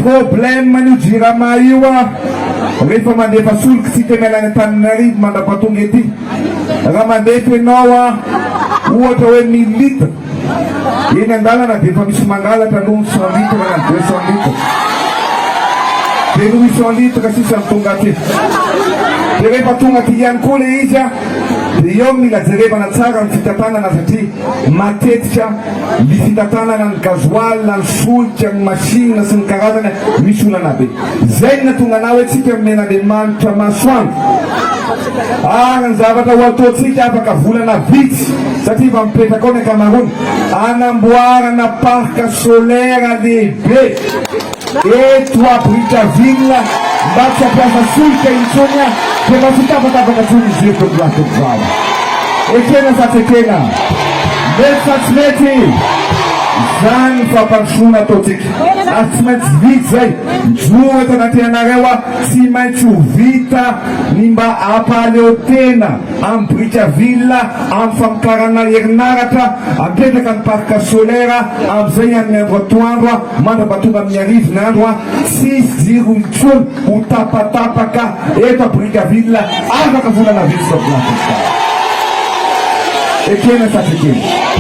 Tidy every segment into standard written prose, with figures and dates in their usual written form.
Problème nu jirama io rehefa mandefa solika tsy temelana Antananarivo mandrapatonga ety raha mandefa ianao ohatra hoe 1000 litre eny andalana dia efa misy mangalatra aloha 100 litre na 200 litre dia no 800 litre sisa tonga aty dia rehefa tonga aty ihany koa le izy dia eo mila jerevana tsara ny fitantanana satria matetika ny fitantanana ny gazoaly na ny solika ny machine sy ny karazana misy olana be zay natonga anao hoe tsika men'Andriamanitra masoandro ary ny zavatra ho ataontsika afaka volana vitsy satria efa mipetraka ao ny ankamaroany anamboarana parc solaire lehibe eto a Brittaville mba tsy ampiasa solika intsony dia mba fitapatapaka tsony izy eto atokozava ekena sa tsy ekena mety sa tsy mety zany fampandrosoana ataontsika ary tsy maintsy vita zay mijoro eto anaty anareo tsy maintsy ho vita ny mba ampaleotena amin'ny Brittaville amin'ny famokarana herinaratra apetraka ny parc solaire amin'izay amin'ny andro atoandro mandrapatonga amin'ny arivo ny andro tsisy jiro intsony ho tapatapaka eto a Brittaville afaka volana vitsy toplatsika ekena sa tsy ekena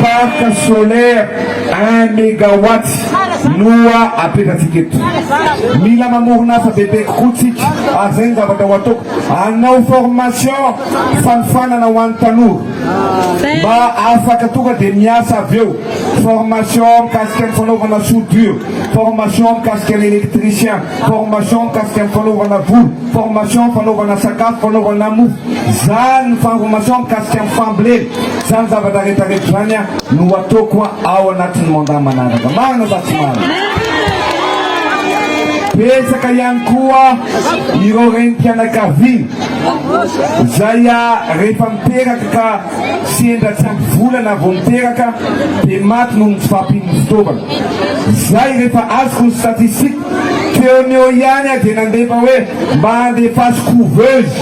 parc solaire 1 mégawatt noa apetratsika eto mila mamorona asa bebe kokoa tsika ary zay ny zavatra ho ataoko anao formation fanofanana ho an'ny tanora mba afaka tonga dia miasa avy eo formation mikasika ny fanaovana soudure formation mikasika ny électricien formation mikasika ny fanaovana volo formation fanaovana sakafo fanaovana mofo zany formation mikasika ny fambolena zany zavatra rehetrarehetra zany no ataoko ao anatin'ny mandat manaraka marina sa tsy marina pesaka ihany koa ireo renim-pianakaviana zay rehefa miteraka ka sy endra tsy ampy volana vao miteraka dia maty noho ny tsy fahampian'ny fitaovana zay rehefa azoko ny statistique teoneo ihany dia nandefa hoe mba andefasy couveuse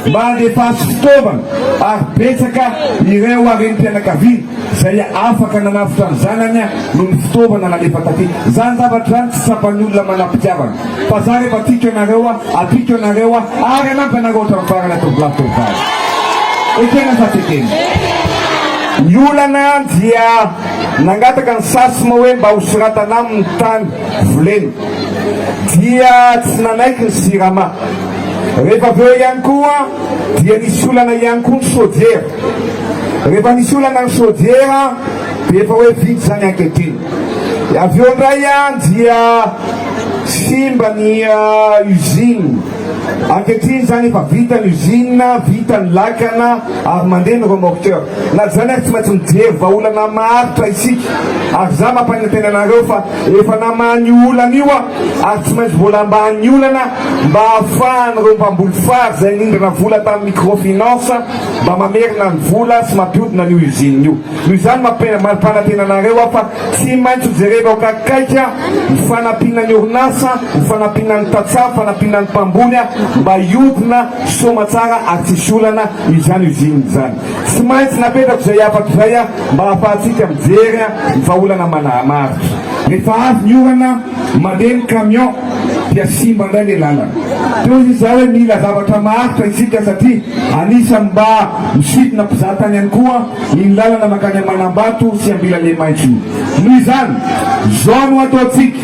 mba andefasy fitaovana ary betsaka ireo renim-pianakaviana zay afaka nanavitra ny zanany noho ny fitaovana nalefa taty zany zavatra zany tsy sapan'ny olona manam-pitiavana fa za rehefa tiako ianareo atiko ianareo ary anampy anareo ohatrany farana tovolatovary ekena sa tsy ekena ny olana dia nangataka ny sasima hoe mba ho siratana amin'ny tany voleny dia tsy nanaiky ny sirama rehefa avy eo ihany koa dia nisy olana ihany koa ny chaudière rehefa nisy olana ny chaudière dia efa hoe vitsy zany ankehitriny avy eo ndray dia simba ny usine ankehitriny zany efa vita ny usine vita ny lakana ary mandeha ny remorqueur na zany ary tsy maintsy mijery vaolana maharitra isika ary za mampanatena anareo fa efa namany olana io ary tsy maintsy vola ambany olana mba ahafahan'ireo mpamboly fary zay nindrana vola tamin'ny microfinance mba mamerina ny vola sy mampiodina ny usine io noho izany mampanatena anareo fa tsy maintsy ho jerevao kakaika ny fanampiana ny orinasa ny fanampiana ny tatsafo fanampiana ny mpamboly mba hiodina somatsara ary tsisy olana izany iziny zany. Tsy maintsy napetako zay afaky zay mba ahafahantsika mijery ny vahaolana manamaritra. Rehefa avy ny orana mandeha ny camion dia simba ndray le lalana. Teo izy zao hoe mila zavatra maritra isika satria anisany mba misitona mpizahantany ihany koa iny lalana makany Manambato sy Ambila le maitso. Noho izany zao no ataontsika,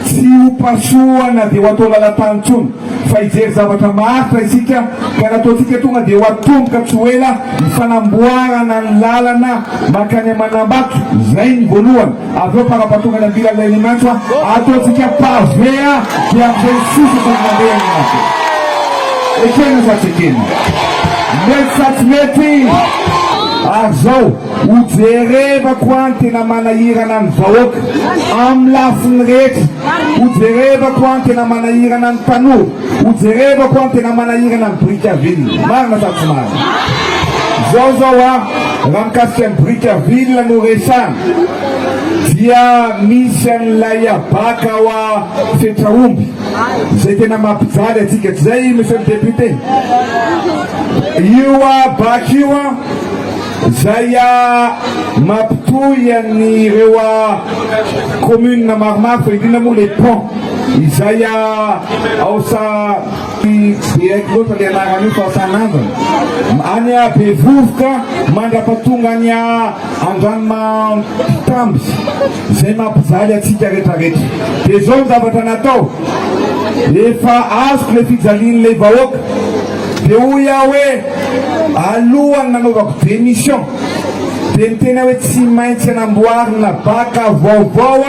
tsy ho pasoana dia ho atao lalatany intsony fa hijery zavatra maritra isika ka nataontsika tonga dia ho atomboka tsy ho ela ny fanamboarana ny lalana makany Manambato. Zay ny voalohany. Avy eo parapatonga Ambila le maitso ataontsika pavea dia amizay sosatra ny mandeha ny ato. Ekena sa tsy ekena? Mety sa tsy mety? Ary zao hojerevako any tena manahirana ny vahoaka amin'ny lafiny rehetra, hojerevako any tena manahirana ny tanora, hojerevako any tena manahirana ny Brickaville. Marina sa tsy marina? Zao raha mikasika ny Brickaville no resana dia misy an'ilay abaka ao a Fetraomby zay tena mampijaly atsika. Zay monsieur le député, io abaka io zay mampitoy an'ireo commune maromaro fa indrindra moa le pont izay aosa beaiky loatra le anarany io fa Sanandana any Bevovoka mandrapatonga any Andranomampitamby zay mampijaly atsika rehetrarehetra. Dia zao ny zavatra natao, efa azoko le fijalin'le vahoaka dia hoy aho hoe alohany nanaovako démission dia ny tena hoe tsy maintsy anamboarina baka vaovao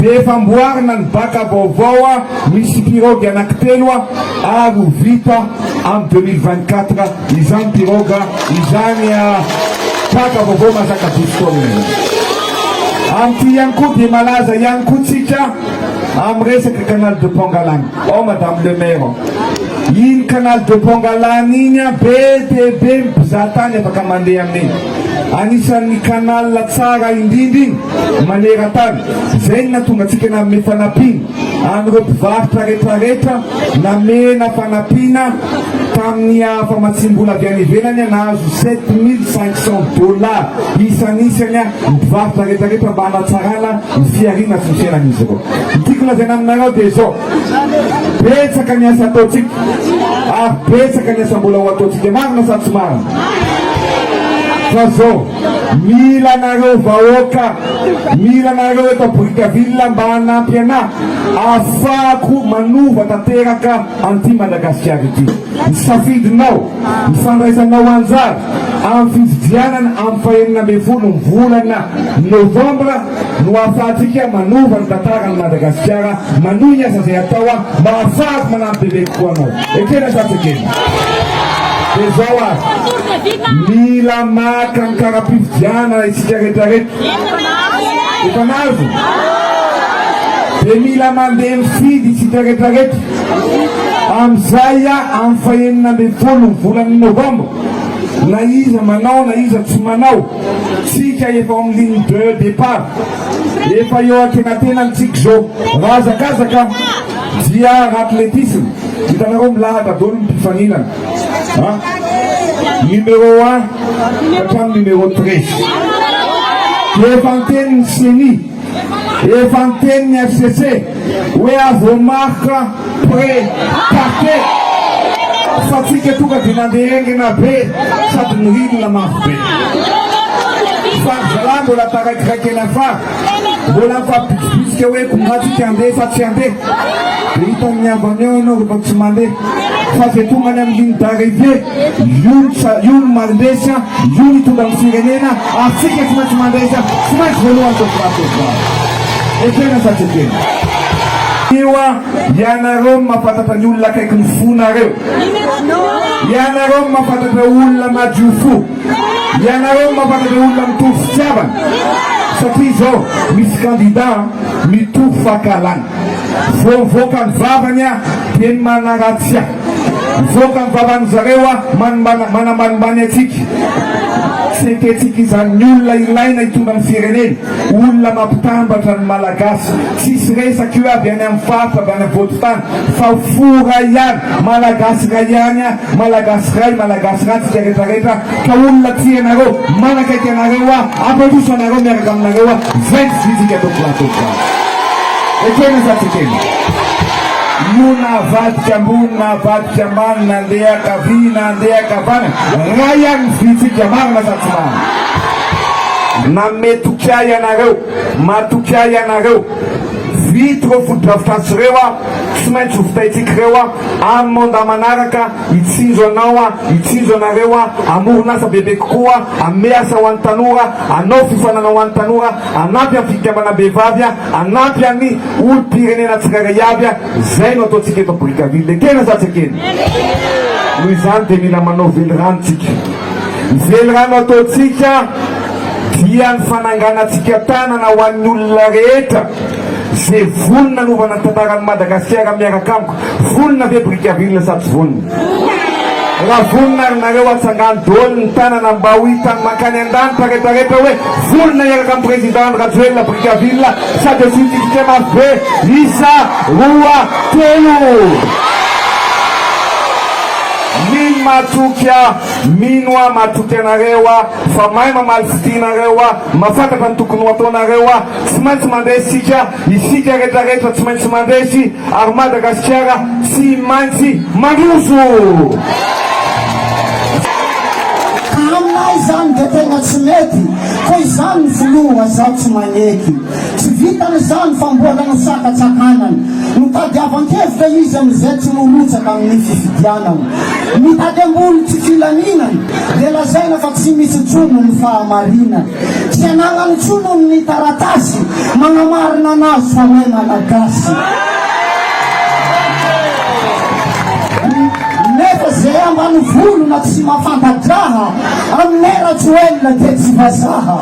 dia efa amboarina ny baka vaovao misy pirogue anankitelo ary ho vita amin'ny 2024 izany pirogue izany baka vaovao mazaka diskona. Amin'ity ihany koa dia malaza ihany koa tsika amin'ny resaka canal de Pangalane. Madame le maire, iny canal de Pangalane iny be dia be mpizahatany afaka mandeha amin'iny. Anisan'ny canal tsara indrindra iny maneran-tany. Zay no natonga antsika nanome fanampiana amin'ireo mpivarotra rehetrarehetra, namena fanampiana tamin'ny famatsim-bola avy any ivelany nahazo $7,500 isan'isany mivarotra rehetrarehetra mba hanatsarana ny fiarina sy ny fiainan'izy ireo. Tiako lazaina aminareo dia zao, betsaka ny asa ataontsika ary betsaka ny asa mbola ho ataontsika. Marina sa tsy marina? Fa zao mila anareo vahoaka, mila anareo eto Brickaville mba hanampy anahy ahafahako manova tanteraka an'ity Madagasikara ity. Nisafidinao, nifandraisanao anjara amin'ny fifidianana amin'ny 20 ny volana Novambra no ahafahantsika manova ny tantarany Madagasikara, manohy ny asa zay atao mba ahafahako manampy bebe kokoa anao. Ekena sa tsy ekena? Dia zao mila maka ny karapifidiana isika rehetrarehetra. Efa nazo? Dia mila mandeha mifidy isika rehetrarehetra amin'izay amin'ny 20 ny volana Novambra. Na iza manao na iza tsy manao, tsika efa amin'ny ligne de départ, efa eo antenatenantsika zao razakazaka dia atletisme. Hitanareo milahatra daholo ny mpifaninana numéro 1 hatramin'ny numéro 13. Dia efa niteny ny CENI, efa niteny ny FCC hoe avô marque pré parquet fa tsika tonga dia nandeha engina be sady nirinona mafy be. Fa zala mbola taraikiraikena fa mbola mifampitsipisika hoe komatsika andeha fa tsy andeha. Dia hitan'ny avany eo ianao rehefa tsy mandeha fa zay tonga any amin'ny ligne d'arrivée io no mandesa, io ny tonga amin'ny firenena. Asika tsy maintsy mandesa, tsy maintsy voalohany tofratofra. Ekena sa tsy ekena? Io ianareo mahafantatra ny olona akaiky ny fonareo, ianareo mahafantatra olona madio fo, ianareo mahafantatra olona mitovy fitiavana. Satria zao misy candidat mitovy fahakalana, voavoaka ny vavany dia ny manaratsy, voaka ny vavany zareo manambanimbany atsika. Senketsika izany olona ilaina hitondra ny firenena, olona mampitambatra ny malagasy, tsisy resaka io avy any amin'ny faritra avy any amin'ny vodotany fa fora ihany, malagasy ray ihany, malagasy ray, malagasy ratsika rehetrarehetra, ka olona tianareo, manakaiky anareo ampandroso anareo miaraka aminareo zay tsy vitsika atao plateau. Ekena satikena Muna vadika ambony na vadika ambany, nandeha ankavia na nandeha ankavana, ray ihany vitsika marina sady tsy marina. Na metokiay anareo, matokiay anareo, vitro fotodrafitrasy reo tsy maintsy vitaitsika reo amin'ny monda manaraka hitsinjo anao hitsinjo anareo amoronasa bebe kokoa ame asa ho an'ny tanora, anao fifanana ho an'ny tanora, anampy amin'ny fikambana behivavy, anampy amin'ny olo-pirenena tsirairay avy. Zay no ataontsika eto Brickaville. Ekena sa tsy ekena? Noho izany dia mila manao velirano tsika. Velirano ataontsika dia ny fananganatsika tanana ho an'ny olona rehetra zay vonona novana tantaran'ny Madagasikara miaraka amiko. Vonona ve Brickaville sa tsy vonona? Raha vonona arynareo atsangany dôly ny tanana mba ho hitany makany an-danitra rehetrarehetra hoe vonona iaraka amin'ny président Rajoelina Brickaville sady asitsika mabe isa roa telo. Mino matoky mino matoky anareo fa mahay mamaly fitinareo, mafantatra ny tokony ho ataonareo, tsy maintsy mandesika isika rehetrarehetra tsy maintsy mandesy ary Madagasikara tsy maintsy mandroso. Aminay zany dia tegna tsy mety, fa izany ny filoha zaho tsy magneky. Tsy vitany zany famboarana sakatsakanany, mitadiavan-kevitra izy amizay tsy morotsaka amin'ny fifidianana, mitady ambolo tsy filaminany dia lazaina fa tsy misy tsono ny fahamarinana, tsy anagnany tsono ny taratasy manamarina anazy fa hoe malagasy. Nefa zay ambany volona tsy mafantadraha amin'ny Rajoelina dia tsy vazaha.